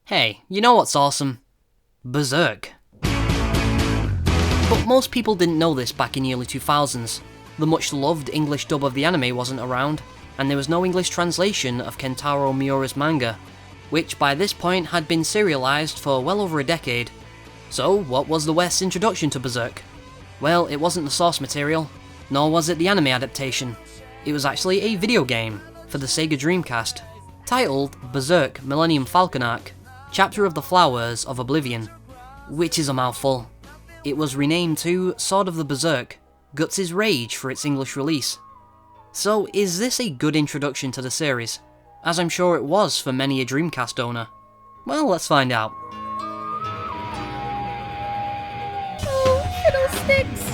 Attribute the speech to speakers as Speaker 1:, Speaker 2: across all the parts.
Speaker 1: Hey, you know what's awesome? Berserk. But most people didn't know this back in the early 2000s. The much loved English dub of the anime wasn't around, and there was no English translation of Kentaro Miura's manga, which by this point had been serialized for well over a decade. So what was the West's introduction to Berserk? Well, it wasn't the source material, nor was it the anime adaptation. It was actually a video game for the Sega Dreamcast, titled Berserk Millennium Falcon Arc, Chapter of the Flowers of Oblivion, which is a mouthful. It was renamed to Sword of the Berserk, Guts' Rage for its English release. So is this a good introduction to the series? As I'm sure it was for many a Dreamcast owner. Well, let's find out.
Speaker 2: Oh, fiddlesticks!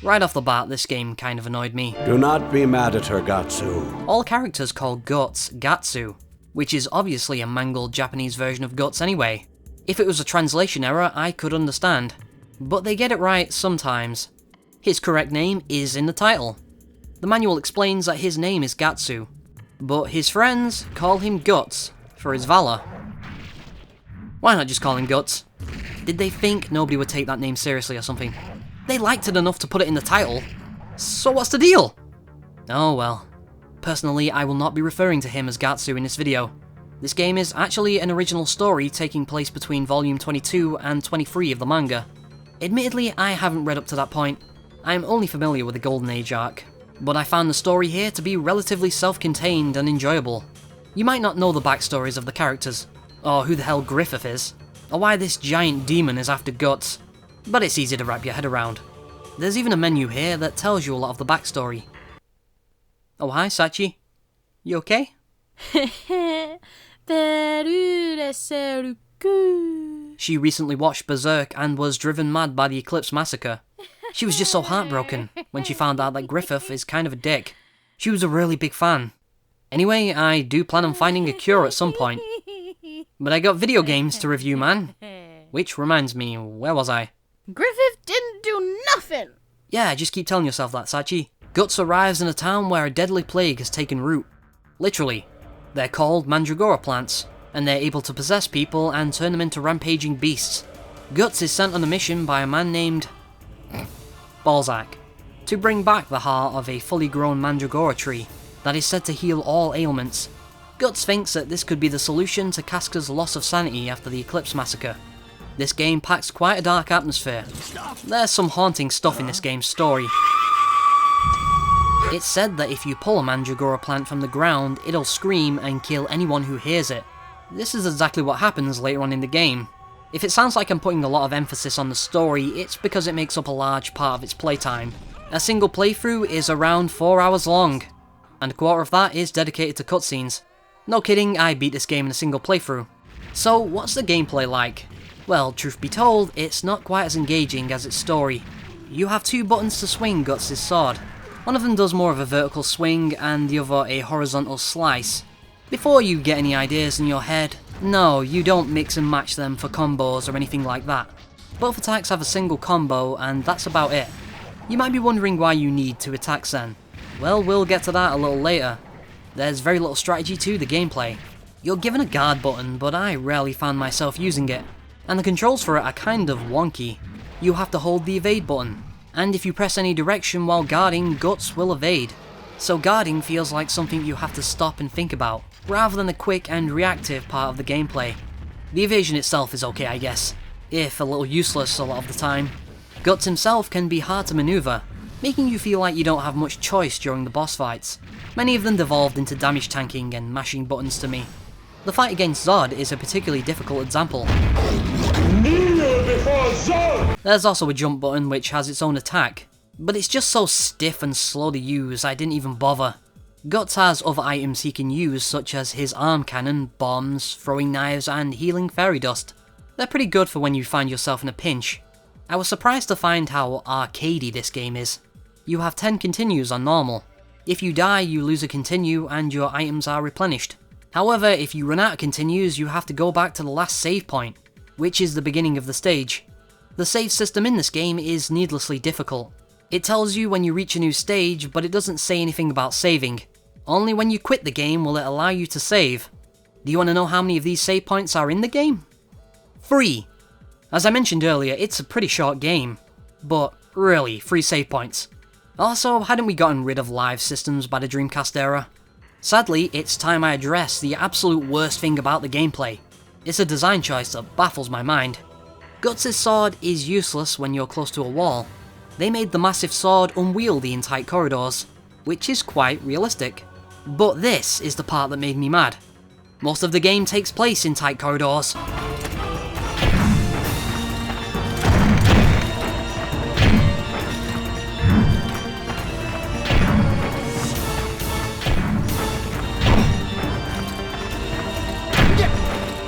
Speaker 1: Right off the bat, this game kind of annoyed me.
Speaker 3: Do not be mad at her, Gatsu.
Speaker 1: All characters call Guts Gatsu, which is obviously a mangled Japanese version of Guts anyway. If it was a translation error, I could understand. But they get it right sometimes. His correct name is in the title. The manual explains that his name is Gatsu, but his friends call him Guts for his valor. Why not just call him Guts? Did they think nobody would take that name seriously or something? They liked it enough to put it in the title, so what's the deal? Oh well. Personally, I will not be referring to him as Gatsu in this video. This game is actually an original story taking place between volume 22 and 23 of the manga. Admittedly, I haven't read up to that point. I am only familiar with the Golden Age arc, but I found the story here to be relatively self-contained and enjoyable. You might not know the backstories of the characters, or who the hell Griffith is, or why this giant demon is after Guts, but it's easy to wrap your head around. There's even a menu here that tells you a lot of the backstory. Oh hi, Sachi. You okay? She recently watched Berserk and was driven mad by the Eclipse Massacre. She was just so heartbroken when she found out that Griffith is kind of a dick. She was a really big fan. Anyway, I do plan on finding a cure at some point. But I got video games to review, man. Which reminds me, where was I?
Speaker 2: Griffith didn't do nothing!
Speaker 1: Yeah, just keep telling yourself that, Sachi. Guts arrives in a town where a deadly plague has taken root. Literally. They're called mandragora plants, and they're able to possess people and turn them into rampaging beasts. Guts is sent on a mission by a man named Balzac to bring back the heart of a fully grown mandragora tree that is said to heal all ailments. Guts thinks that this could be the solution to Casca's loss of sanity after the Eclipse Massacre. This game packs quite a dark atmosphere. There's some haunting stuff in this game's story. It's said that if you pull a mandragora plant from the ground, it'll scream and kill anyone who hears it. This is exactly what happens later on in the game. If it sounds like I'm putting a lot of emphasis on the story, it's because it makes up a large part of its playtime. A single playthrough is around 4 hours long, and a quarter of that is dedicated to cutscenes. No kidding, I beat this game in a single playthrough. So what's the gameplay like? Well, truth be told, it's not quite as engaging as its story. You have 2 buttons to swing Guts' sword. One of them does more of a vertical swing and the other a horizontal slice. Before you get any ideas in your head, no, you don't mix and match them for combos or anything like that. Both attacks have a single combo and that's about it. You might be wondering why you need 2 attacks then. Well, we'll get to that a little later. There's very little strategy to the gameplay. You're given a guard button, but I rarely found myself using it. And the controls for it are kind of wonky. You have to hold the evade button, and if you press any direction while guarding, Guts will evade. So guarding feels like something you have to stop and think about, rather than the quick and reactive part of the gameplay. The evasion itself is okay, I guess, if a little useless a lot of the time. Guts himself can be hard to maneuver, making you feel like you don't have much choice during the boss fights. Many of them devolved into damage tanking and mashing buttons to me. The fight against Zod is a particularly difficult example. There's also a jump button which has its own attack, but it's just so stiff and slow to use I didn't even bother. Guts has other items he can use such as his arm cannon, bombs, throwing knives and healing fairy dust. They're pretty good for when you find yourself in a pinch. I was surprised to find how arcadey this game is. You have 10 continues on normal. If you die, you lose a continue and your items are replenished. However, if you run out of continues, you have to go back to the last save point, which is the beginning of the stage. The save system in this game is needlessly difficult. It tells you when you reach a new stage, but it doesn't say anything about saving. Only when you quit the game will it allow you to save. Do you want to know how many of these save points are in the game? 3. As I mentioned earlier, it's a pretty short game. But really, 3 save points. Also, hadn't we gotten rid of live systems by the Dreamcast era? Sadly, it's time I address the absolute worst thing about the gameplay. It's a design choice that baffles my mind. Guts' sword is useless when you're close to a wall. They made the massive sword unwieldy in tight corridors, which is quite realistic. But this is the part that made me mad. Most of the game takes place in tight corridors.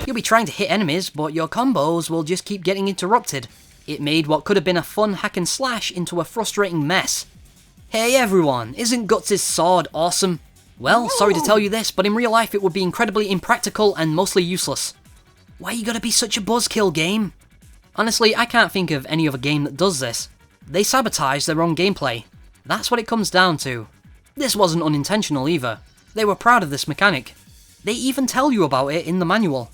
Speaker 1: You'll be trying to hit enemies, but your combos will just keep getting interrupted. It made what could have been a fun hack and slash into a frustrating mess. Hey everyone, isn't Guts' sword awesome? Well, sorry to tell you this, but in real life it would be incredibly impractical and mostly useless. Why you gotta be such a buzzkill, game? Honestly, I can't think of any other game that does this. They sabotage their own gameplay. That's what it comes down to. This wasn't unintentional either. They were proud of this mechanic. They even tell you about it in the manual.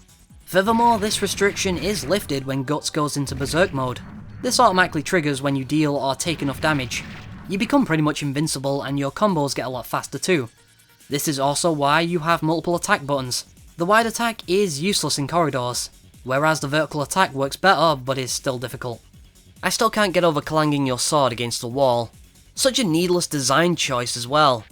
Speaker 1: Furthermore, this restriction is lifted when Guts goes into Berserk mode. This automatically triggers when you deal or take enough damage. You become pretty much invincible and your combos get a lot faster too. This is also why you have multiple attack buttons. The wide attack is useless in corridors, whereas the vertical attack works better but is still difficult. I still can't get over clanging your sword against the wall. Such a needless design choice as well.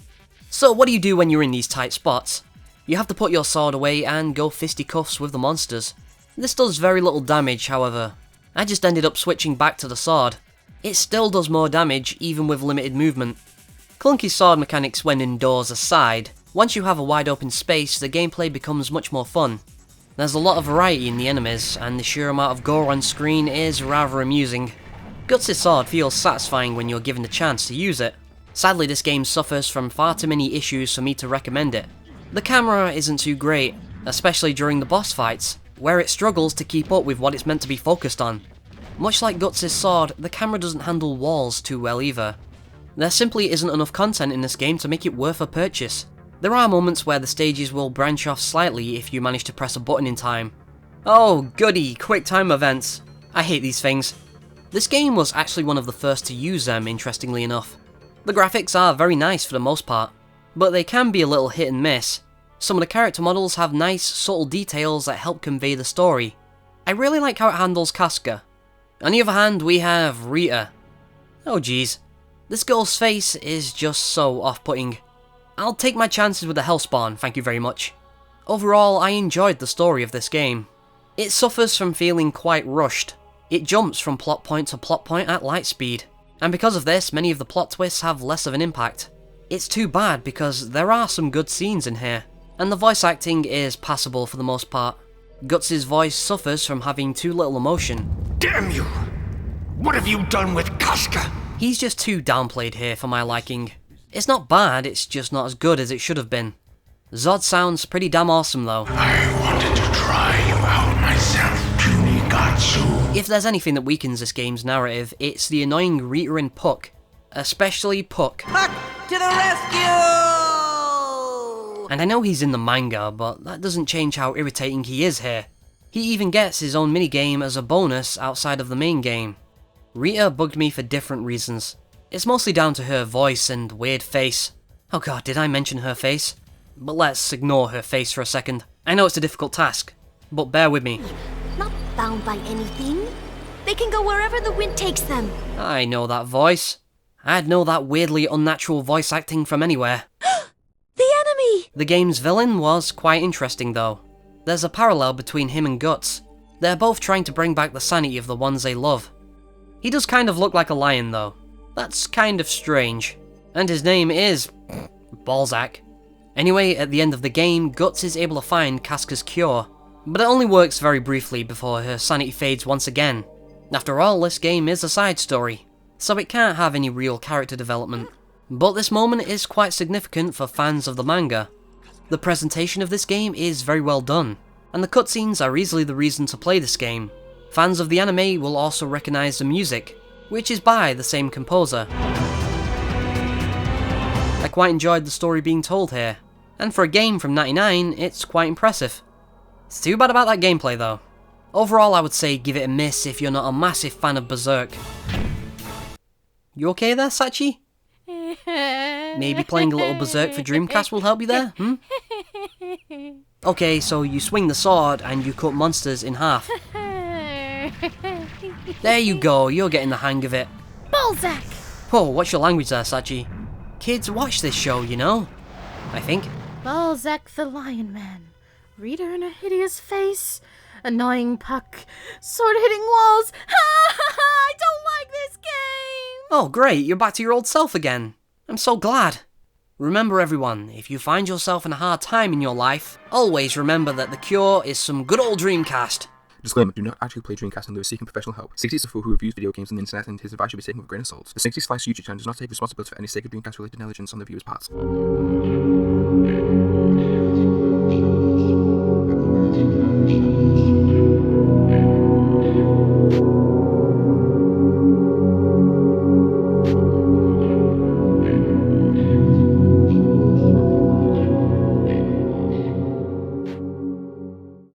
Speaker 1: So what do you do when you're in these tight spots? You have to put your sword away and go fisticuffs with the monsters. This does very little damage, however. I just ended up switching back to the sword. It still does more damage, even with limited movement. Clunky sword mechanics when indoors aside, once you have a wide open space, the gameplay becomes much more fun. There's a lot of variety in the enemies, and the sheer amount of gore on screen is rather amusing. Guts' sword feels satisfying when you're given the chance to use it. Sadly, this game suffers from far too many issues for me to recommend it. The camera isn't too great, especially during the boss fights, where it struggles to keep up with what it's meant to be focused on. Much like Guts' sword, the camera doesn't handle walls too well either. There simply isn't enough content in this game to make it worth a purchase. There are moments where the stages will branch off slightly if you manage to press a button in time. Oh goody, quick time events. I hate these things. This game was actually one of the first to use them, interestingly enough. The graphics are very nice for the most part, but they can be a little hit and miss. Some of the character models have nice, subtle details that help convey the story. I really like how it handles Casca. On the other hand, we have Rita. Oh geez. This girl's face is just so off-putting. I'll take my chances with the Hellspawn, thank you very much. Overall, I enjoyed the story of this game. It suffers from feeling quite rushed. It jumps from plot point to plot point at light speed, and because of this, many of the plot twists have less of an impact. It's too bad because there are some good scenes in here, and the voice acting is passable for the most part. Guts' voice suffers from having too little emotion.
Speaker 4: Damn you! What have you done with Casca?
Speaker 1: He's just too downplayed here for my liking. It's not bad, it's just not as good as it should have been. Zod sounds pretty damn awesome though.
Speaker 4: I wanted to try you out myself, puny Gatsu.
Speaker 1: If there's anything that weakens this game's narrative, it's the annoying Rita and Puck. Especially Puck.
Speaker 5: Puck to the rescue!
Speaker 1: And I know he's in the manga, but that doesn't change how irritating he is here. He even gets his own minigame as a bonus outside of the main game. Rita bugged me for different reasons. It's mostly down to her voice and weird face. Oh god, did I mention her face? But let's ignore her face for a second. I know it's a difficult task, but bear with me.
Speaker 2: Not bound by anything. They can go wherever the wind takes them.
Speaker 1: I know that voice. I'd know that weirdly unnatural voice acting from anywhere.
Speaker 2: The enemy!
Speaker 1: The game's villain was quite interesting though. There's a parallel between him and Guts. They're both trying to bring back the sanity of the ones they love. He does kind of look like a lion though. That's kind of strange. And his name is Balzac. Anyway, at the end of the game, Guts is able to find Casca's cure, but it only works very briefly before her sanity fades once again. After all, this game is a side story, so it can't have any real character development. But this moment is quite significant for fans of the manga. The presentation of this game is very well done, and the cutscenes are easily the reason to play this game. Fans of the anime will also recognise the music, which is by the same composer. quite enjoyed the story being told here. And for a game from '99, it's quite impressive. It's too bad about that gameplay though. Overall, I would say give it a miss if you're not a massive fan of Berserk. You okay there, Sachi? Maybe playing a little Berserk for Dreamcast will help you there, Okay, so you swing the sword and you cut monsters in half. There you go, you're getting the hang of it.
Speaker 2: Balzac!
Speaker 1: Whoa, what's your language there, Sachi? Kids watch this show, you know? I think.
Speaker 5: Balzac the Lion Man. Reader in a hideous face. Annoying puck. Sword hitting walls. I don't like this game!
Speaker 1: Oh great, you're back to your old self again. I'm so glad. Remember everyone, if you find yourself in a hard time in your life, always remember that the cure is some good old Dreamcast.
Speaker 6: Disclaimer, do not actually play Dreamcast unless seeking professional help. Snickety is a fool who reviews video games on the internet and his advice should be taken with a grain of salt. The SnicketySlice YouTube channel does not take responsibility for any Sega Dreamcast related negligence on the viewer's parts.